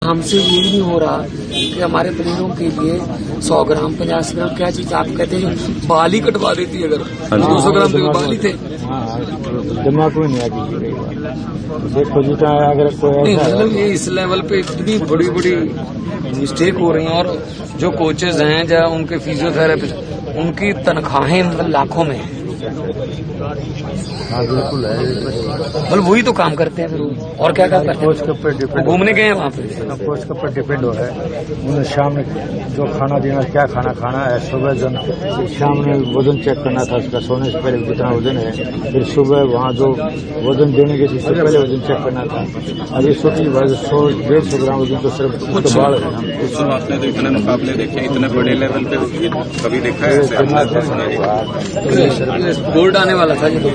हमसे ये नहीं हो रहा कि हमारे प्लेयरों के लिए 100 ग्राम 50 ग्राम क्या चीज आप कहते हैं बाल ही कटवा देती अगर 200 ग्राम तो बाल ही थे। दिमाग में नहीं आती देखो जीता अगर कोई मतलब ये इस लेवल पे इतनी बड़ी बड़ी मिस्टेक हो रही है और जो कोचेज हैं या उनके फिजियोथेरेपिस्ट उनकी तनख्वाहें मतलब लाखों में है। हाँ बिल्कुल है, मतलब वही तो काम करते हैं फिर और क्या काम करते कोच के ऊपर हैं, डिपेंड घूमने गए हैं वहाँ पे। कोच के ऊपर डिपेंड हो है उन्हें शाम में जो खाना देना क्या खाना खाना है। सुबह शाम में वजन चेक करना था उसका सोने से पहले जितना वजन है, फिर सुबह वहाँ जो वजन देने के इससे पहले वजन चेक करना था। अभी छोटी 100-150 ग्राम वजन तो सिर्फ कुछ बाढ़ है। आपने तो इतने मुकाबले देखे इतने बड़े लेवल पे कभी देखा है? गोल्ड आने वाला था ये तो।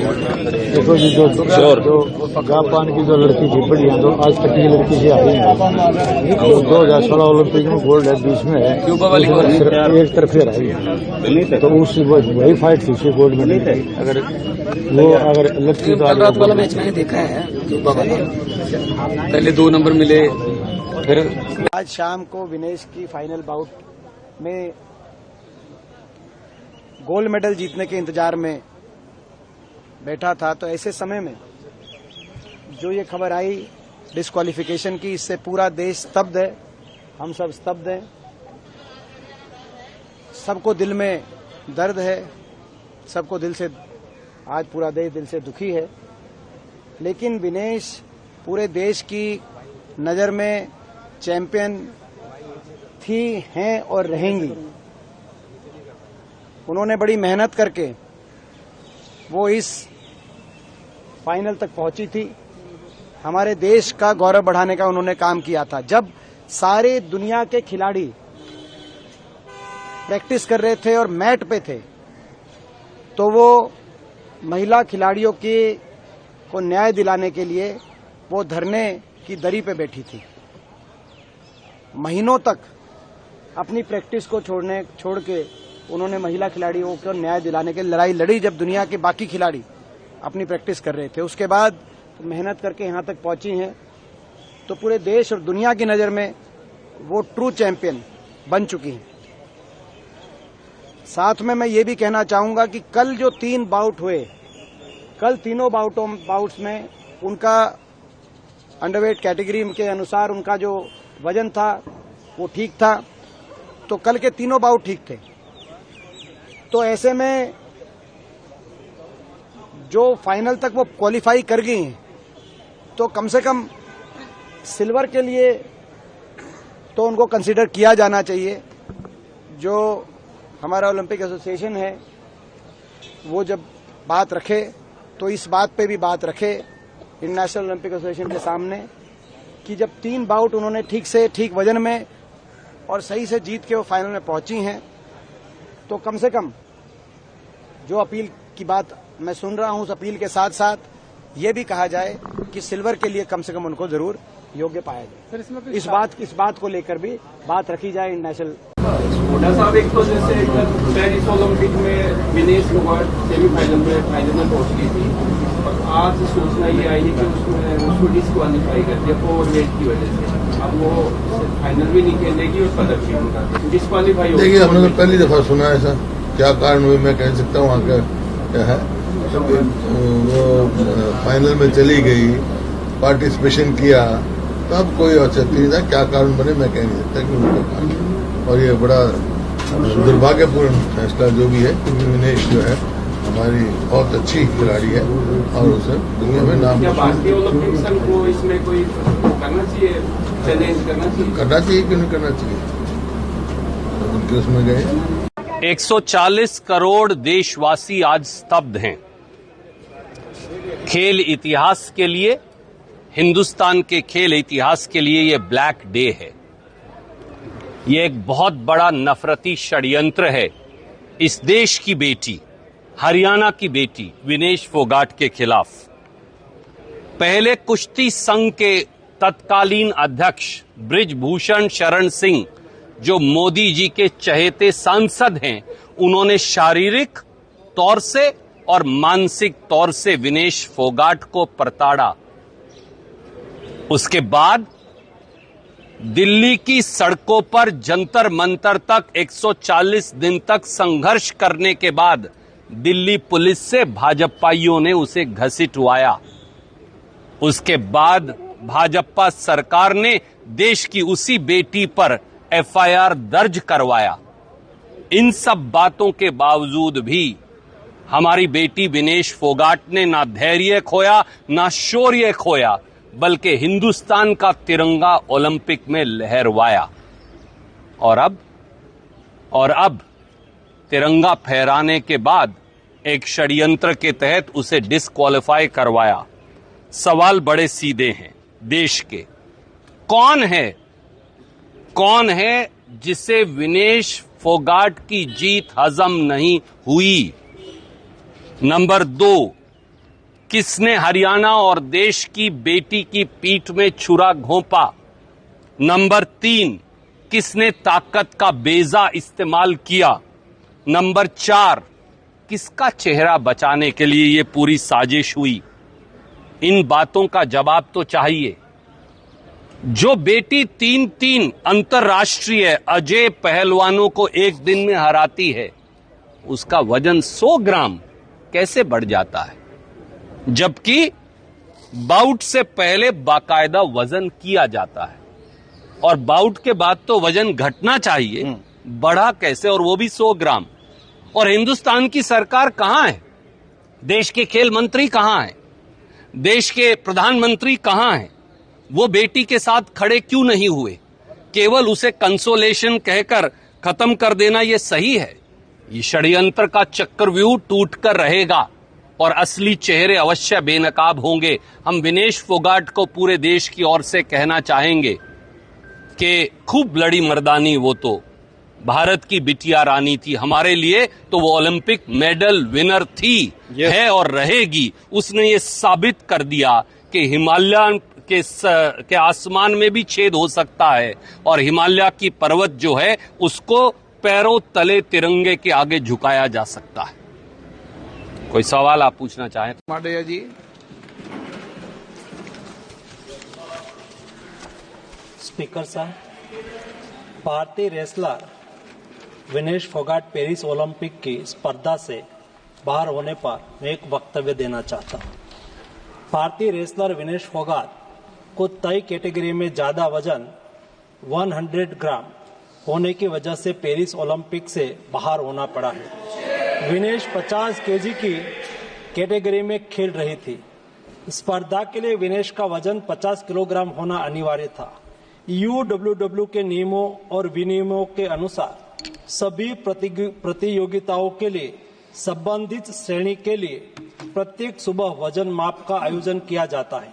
देखो जी जो जापान की जो लड़की थी बढ़िया तो आज तक की लड़की से आई है तो 2016 ओलंपिक में गोल्ड है, बीच में है सिर्फ एक तरफ से रही तो उस वही फाइट थी उसे गोल्ड में नहीं। अगर वो अगर लड़की कल रात वाला मैच मैंने देखा है क्यूबा वाला, पहले 2 नंबर मिले फिर। आज शाम को विनेश की फाइनल बाउट में गोल्ड मेडल जीतने के इंतजार में बैठा था तो ऐसे समय में जो ये खबर आई डिस्क्वालिफिकेशन की, इससे पूरा देश स्तब्ध है, हम सब स्तब्ध हैं। सबको दिल में दर्द है, सबको दिल से आज पूरा देश दिल से दुखी है। लेकिन विनेश पूरे देश की नजर में चैंपियन थी, हैं और रहेंगी। उन्होंने बड़ी मेहनत करके वो इस फाइनल तक पहुंची थी। हमारे देश का गौरव बढ़ाने का उन्होंने काम किया था। जब सारे दुनिया के खिलाड़ी प्रैक्टिस कर रहे थे और मैट पे थे तो वो महिला खिलाड़ियों को न्याय दिलाने के लिए वो धरने की दरी पे बैठी थी। महीनों तक अपनी प्रैक्टिस को छोड़ के उन्होंने महिला खिलाड़ियों को न्याय दिलाने के लिए लड़ाई लड़ी। जब दुनिया के बाकी खिलाड़ी अपनी प्रैक्टिस कर रहे थे उसके बाद मेहनत करके यहां तक पहुंची हैं तो पूरे देश और दुनिया की नजर में वो ट्रू चैंपियन बन चुकी हैं। साथ में मैं ये भी कहना चाहूंगा कि कल जो 3 बाउट हुए, कल तीनों बाउट्स में उनका अंडरवेट कैटेगरी के अनुसार उनका जो वजन था वो ठीक था, तो कल के तीनों बाउट ठीक थे। तो ऐसे में जो फाइनल तक वो क्वालिफाई कर गई हैं तो कम से कम सिल्वर के लिए तो उनको कंसीडर किया जाना चाहिए। जो हमारा ओलंपिक एसोसिएशन है वो जब बात रखे तो इस बात पे भी बात रखे इंटरनेशनल ओलंपिक एसोसिएशन के सामने कि जब 3 बाउट उन्होंने ठीक वजन में और सही से जीत के वो फाइनल में पहुंची हैं तो कम से कम जो अपील की बात मैं सुन रहा हूं उस अपील के साथ साथ ये भी कहा जाए कि सिल्वर के लिए कम से कम उनको जरूर योग्य पाया जाए। इस बात को लेकर भी बात रखी जाए इंटरनेशनल। साहब एक तो जैसे पेरिस ओलंपिक में विनेश फोगाट फाइनल में पहुंच गई थी और आज सूचना ये आई है कि उसमें उसको डिस्क्वालीफाई कर दिया ओवरवेट की वजह से। अब वो फाइनल भी नहीं खेलेगी और पदक भी उनका डिस्क्वालीफाई हो। देखिए हमने तो पहली दफा सुना है ऐसा, क्या कारण हुई मैं कह सकता हूँ। वहाँ क्या है वो फाइनल में चली गई, पार्टिसिपेशन किया, तब कोई औचित्य नहीं था। क्या कारण बने मैं कह नहीं सकता कि उनको। और ये बड़ा दुर्भाग्यपूर्ण फैसला जो भी है क्योंकि विनेश जो है हमारी बहुत अच्छी खिलाड़ी है और उसे दुनिया में नाम। क्या भारतीय ओलंपिक संघ को इसमें कोई करना चाहिए, चैलेंज करना चाहिए क्यों नहीं करना चाहिए? उनके उसमें गए 140 करोड़ देशवासी आज स्तब्ध हैं। खेल इतिहास के लिए, हिंदुस्तान के खेल इतिहास के लिए ये ब्लैक डे है। ये एक बहुत बड़ा नफरती षड्यंत्र है इस देश की बेटी, हरियाणा की बेटी विनेश फोगाट के खिलाफ। पहले कुश्ती संघ के तत्कालीन अध्यक्ष बृजभूषण शरण सिंह जो मोदी जी के चहेते सांसद हैं, उन्होंने शारीरिक तौर से और मानसिक तौर से विनेश फोगाट को प्रताड़ा। उसके बाद दिल्ली की सड़कों पर जंतर मंतर तक 140 दिन तक संघर्ष करने के बाद दिल्ली पुलिस से भाजपाइयों ने उसे घसीटवाया। उसके बाद भाजपा सरकार ने देश की उसी बेटी पर एफआईआर दर्ज करवाया। इन सब बातों के बावजूद भी हमारी बेटी विनेश फोगाट ने ना धैर्य खोया, ना शौर्य खोया, बल्कि हिंदुस्तान का तिरंगा ओलंपिक में लहरवाया। और अब तिरंगा फहराने के बाद एक षड्यंत्र के तहत उसे डिस्क्वालीफाई करवाया। सवाल बड़े सीधे हैं देश के। कौन है जिसे विनेश फोगाट की जीत हजम नहीं हुई? नंबर 2, किसने हरियाणा और देश की बेटी की पीठ में छुरा घोंपा? नंबर 3, किसने ताकत का बेजा इस्तेमाल किया? नंबर 4, किसका चेहरा बचाने के लिए यह पूरी साजिश हुई? इन बातों का जवाब तो चाहिए। जो बेटी 3 अंतर्राष्ट्रीय अजय पहलवानों को एक दिन में हराती है, उसका वजन 100 ग्राम कैसे बढ़ जाता है, जबकि बाउट से पहले बाकायदा वजन किया जाता है और बाउट के बाद तो वजन घटना चाहिए, बढ़ा कैसे, और वो भी 100 ग्राम। और हिंदुस्तान की सरकार कहां है? देश के खेल मंत्री कहां है? देश के प्रधानमंत्री कहां है? वो बेटी के साथ खड़े क्यों नहीं हुए? केवल उसे कंसोलेशन कहकर खत्म कर देना यह सही है? ये षड्यंत्र का चक्रव्यूह टूटकर रहेगा और असली चेहरे अवश्य बेनकाब होंगे। हम विनेश फोगाट को पूरे देश की ओर से कहना चाहेंगे कि खूब लड़ी मर्दानी, वो तो भारत की बिटिया रानी थी। हमारे लिए तो वो ओलंपिक मेडल विनर थी, है और रहेगी। उसने ये साबित कर दिया कि हिमालय के आसमान में भी छेद हो सकता है और हिमालय की पर्वत जो है उसको पैरों तले तिरंगे के आगे झुकाया जा सकता है। कोई सवाल आप पूछना चाहें? माडया जी। स्पीकर साहब, भारतीय wrestler Vinesh Phogat Paris Olympic की स्पर्धा से बाहर होने पर मैं एक वक्तव्य देना चाहता हूं। भारतीय रेसलर विनेश फोगाट को तय कैटेगरी में ज्यादा वजन 100 ग्राम होने की वजह से पेरिस ओलंपिक से बाहर होना पड़ा है। विनेश 50 केजी की कैटेगरी में खेल रही थी। स्पर्धा के लिए विनेश का वजन 50 किलोग्राम होना अनिवार्य था। यूडब्ल्यूडब्ल्यू के नियमों और विनियमों के अनुसार सभी प्रतियोगिताओं के लिए संबंधित श्रेणी के लिए प्रत्येक सुबह वजन माप का आयोजन किया जाता है।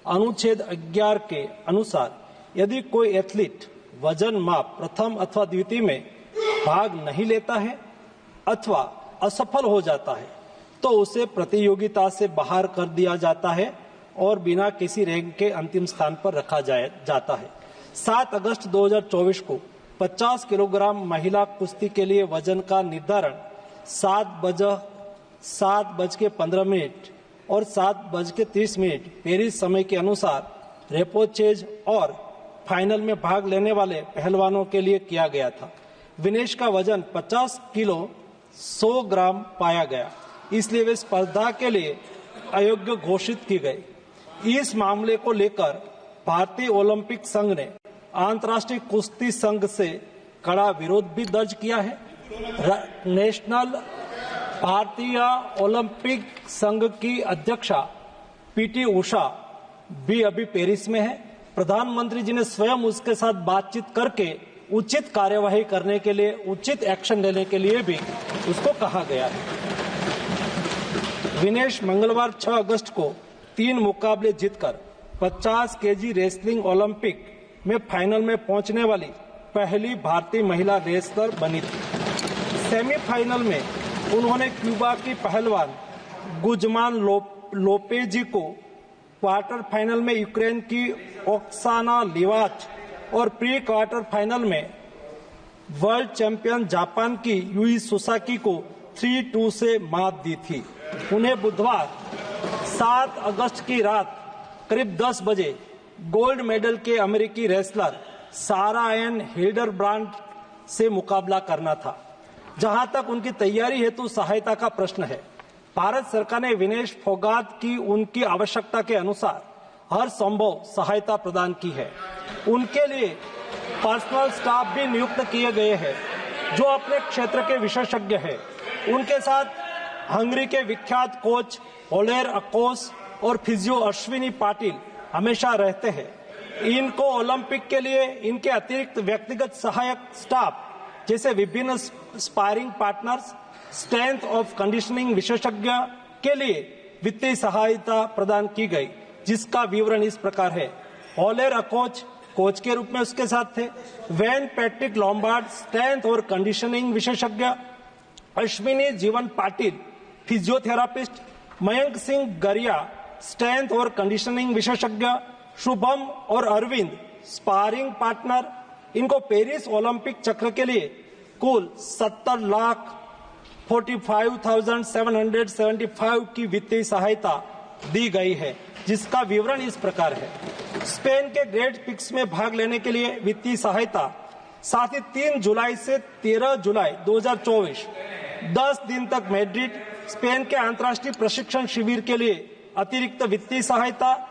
अनुच्छेद 11 के अनुसार यदि कोई एथलीट वजन माप प्रथम अथवा द्वितीय में भाग नहीं लेता है अथवा असफल हो जाता है तो उसे प्रतियोगिता से बाहर कर दिया जाता है और बिना किसी रैंक के अंतिम स्थान पर रखा जाता है। 7 अगस्त 2024 को 50 किलोग्राम महिला कुश्ती के लिए वजन का निर्धारण 7:15 और 7:30 पेरिस समय के अनुसार रेपोचेज और फाइनल में भाग लेने वाले पहलवानों के लिए किया गया था। विनेश का वजन 50 किलो 100 ग्राम पाया गया, इसलिए वे स्पर्धा के लिए अयोग्य घोषित की गई। इस मामले को लेकर भारतीय ओलंपिक संघ ने अंतर्राष्ट्रीय कुश्ती संघ से कड़ा विरोध भी दर्ज किया है। नेशनल भारतीय ओलंपिक संघ की अध्यक्षा पीटी उषा भी अभी पेरिस में है। प्रधानमंत्री जी ने स्वयं उसके साथ बातचीत करके उचित कार्यवाही करने के लिए, उचित एक्शन लेने के लिए भी उसको कहा गया है। विनेश मंगलवार 6 अगस्त को 3 मुकाबले जीतकर 50 केजी रेसलिंग ओलंपिक में फाइनल में पहुंचने वाली पहली भारतीय महिला रेसलर बनी थी। सेमीफाइनल में उन्होंने क्यूबा की पहलवान गुजमान लोपेजी को, क्वार्टर फाइनल में यूक्रेन की ओक्साना लिवाच और प्री क्वार्टर फाइनल में वर्ल्ड चैंपियन जापान की यूई सुसाकी को 3-2 से मात दी थी। उन्हें बुधवार 7 अगस्त की रात करीब 10 बजे गोल्ड मेडल के अमेरिकी रेसलर सारा एंड हिल्डरब्रांड से मुकाबला करना था। जहां तक उनकी तैयारी हेतु सहायता का प्रश्न है, भारत सरकार ने विनेश फोगाट की उनकी आवश्यकता के अनुसार हर संभव सहायता प्रदान की है। उनके लिए पर्सनल स्टाफ भी नियुक्त किए गए हैं जो अपने क्षेत्र के विशेषज्ञ हैं। उनके साथ हंगरी के विख्यात कोच ओलेर अकोस और फिजियो अश्विनी पाटिल हमेशा रहते हैं। इनको ओलंपिक के लिए इनके अतिरिक्त व्यक्तिगत सहायक स्टाफ जैसे विभिन्न sparring partners, strength of conditioning विशेषज्ञ के लिए वित्तीय सहायता प्रदान की गई, जिसका विवरण इस प्रकार है। ओलेर अकोच कोच के रूप में उसके साथ थे, वैन पैट्रिक लॉम्बार्ड स्ट्रेंथ और कंडीशनिंग विशेषज्ञ, अश्विनी जीवन पाटिल फिजियोथेरापिस्ट, मयंक सिंह गरिया स्ट्रेंथ और कंडीशनिंग विशेषज्ञ, शुभम और अरविंद स्पारिंग पार्टनर। इनको पेरिस ओलंपिक चक्र के लिए कुल 70,45,775 की वित्तीय सहायता दी गई है, जिसका विवरण इस प्रकार है। स्पेन के ग्रेट पिक्स में भाग लेने के लिए वित्तीय सहायता, साथ ही 3 जुलाई से 13 जुलाई 2024 10 दिन तक मैड्रिड, स्पेन के अंतर्राष्ट्रीय प्रशिक्षण शिविर के लिए अतिरिक्त वित्तीय सहायता